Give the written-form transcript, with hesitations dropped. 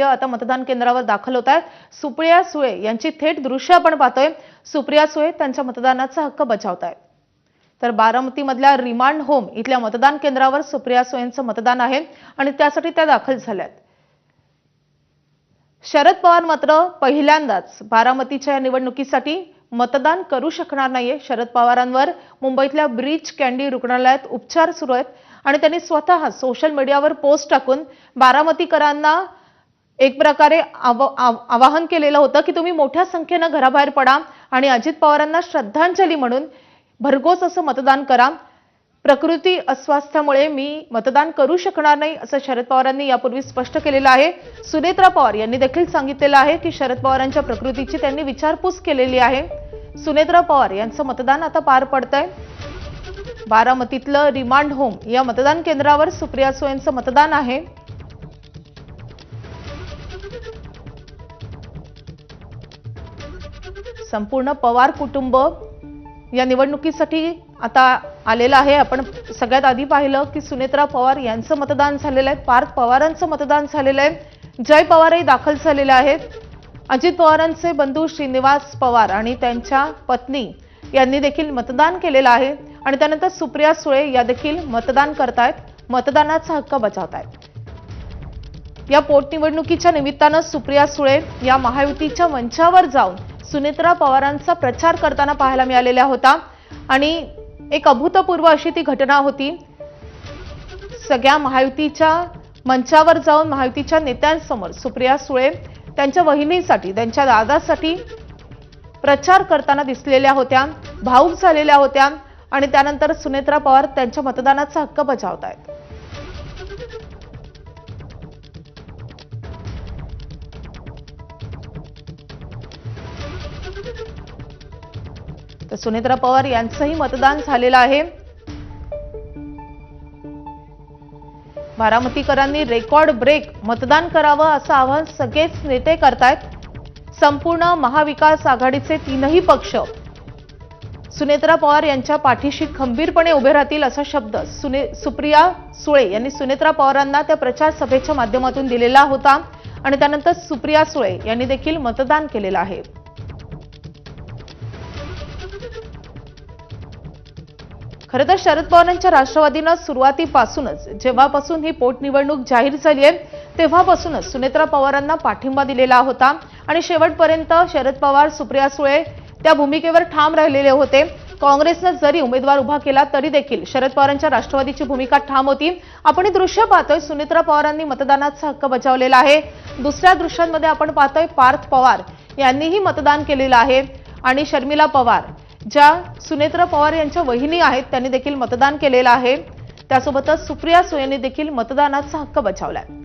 आता मतदान केंद्रावर दाखल होत आहेत। सुप्रिया सुळे यांची थेट दृश्य आपण पाहतोय। सुप्रिया सुळे त्यांच्या मतदानाचा हक्क बजावतायत। तर बारामती मधल्या रिमांड होम इथल्या मतदान केंद्रावर सुप्रिया सुळेंचं मतदान आहे आणि त्यासाठी त्या दाखल झाल्यात। शरद पवार मात्र पहिल्यांदाच बारामतीच्या निवडणुकीसाठी मतदान करू शकणार नाहीये। शरद पवारांवर मुंबईतल्या ब्रीच कँडी रुग्णालयात उपचार सुरू आहेत आणि त्यांनी स्वतः सोशल मीडियावर पोस्ट टाकून बारामतीकरांना एक प्रकारे आवाहन केलेलं होतं की तुम्ही मोठ्या संख्येने घराबाहेर पडा आणि अजित पवारांना श्रद्धांजली म्हणून भरघोस असं मतदान करा। प्रकृती अस्वास्थ्यामुळे मी मतदान करू शकणार नाही असं शरद पवारांनी यापूर्वी स्पष्ट केलेलं आहे। सुनेत्रा पवार यांनी देखील सांगितलेलं आहे की शरद पवारांच्या प्रकृतीची त्यांनी विचारपूस केलेली आहे। सुनेत्रा पवार यांचं मतदान आता पार पडतंय। बारामतीतलं रिमांड होम या मतदान केंद्रावर सुप्रिया सुळेंचं मतदान आहे। संपूर्ण पवार कुटुंब या निवडणुकीसाठी आता आलेलं आहे। आपण सगळ्यात आधी पाहिलं की सुनेत्रा पवार यांचं मतदान झालेलं आहे, पार्थ पवारांचं मतदान झालेलं आहे, जय पवारही दाखल झालेले आहेत। अजित पवारांचे बंधू श्रीनिवास पवार आणि त्यांच्या पत्नी यांनी देखील मतदान केलेलं आहे आणि त्यानंतर सुप्रिया सुळे या देखील मतदान करतायत, मतदानाचा हक्क बजावतायत। या पोटनिवडणुकीच्या निमित्तानं सुप्रिया सुळे या महायुतीच्या मंचावर जाऊन सुनेत्रा पवारांचा प्रचार करताना पाहायला मिळालेला होता आणि एक अभूतपूर्व अशी ती घटना होती। सगळ्या महायुतीच्या मंचावर जाऊन महायुतीच्या नेत्यांसमोर सुप्रिया सुळे त्यांच्या वहिनीसाठी, त्यांच्या दादासाठी प्रचार करताना दिसलेल्या होत्या, भावुक झालेल्या होत्या आणि त्यानंतर सुनेत्रा पवार त्यांच्या मतदानाचा हक्क बजावतायत। तर सुनेत्रा पवार यांचंही मतदान झालेलं आहे। बारामतीकरांनी रेकॉर्ड ब्रेक मतदान करावं असं आवाहन सगळेच नेते करतायत। संपूर्ण महाविकास आघाडीचे तीनही पक्ष सुनेत्रा पवार यांच्या पाठीशी खंबीरपणे उभे राहतील असा शब्द सुप्रिया सुळे यांनी सुनेत्रा पवारांना त्या प्रचार सभेच्या माध्यमातून दिलेला होता आणि त्यानंतर सुप्रिया सुळे यांनी देखील मतदान केलेलं आहे। खरं तर शरद पवारांच्या राष्ट्रवादीनं सुरुवातीपासूनच, जेव्हापासून ही पोटनिवडणूक जाहीर झाली आहे तेव्हापासूनच सुनेत्रा पवारांना पाठिंबा दिलेला होता आणि शेवटपर्यंत शरद पवार, सुप्रिया सुळे त्या भूमिकेवर ठाम राहिलेले होते। काँग्रेसनं जरी उमेदवार उभा केला तरी देखील शरद पवारांच्या राष्ट्रवादीची भूमिका ठाम होती। आपण हे दृश्य पाहतोय, सुनेत्रा पवारांनी मतदानाचा हक्क बजावलेला आहे। दुसऱ्या दृश्यांमध्ये आपण पाहतोय पार्थ पवार यांनीही मतदान केलेलं आहे आणि शर्मिला पवार ज्या सुनेत्रा पवार यांच्या वहिनी आहेत त्यांनी देखील मतदान केलेलं आहे। त्यासोबतच सुप्रिया सुळेंनी देखील मतदानाचा हक्क बजावलाय।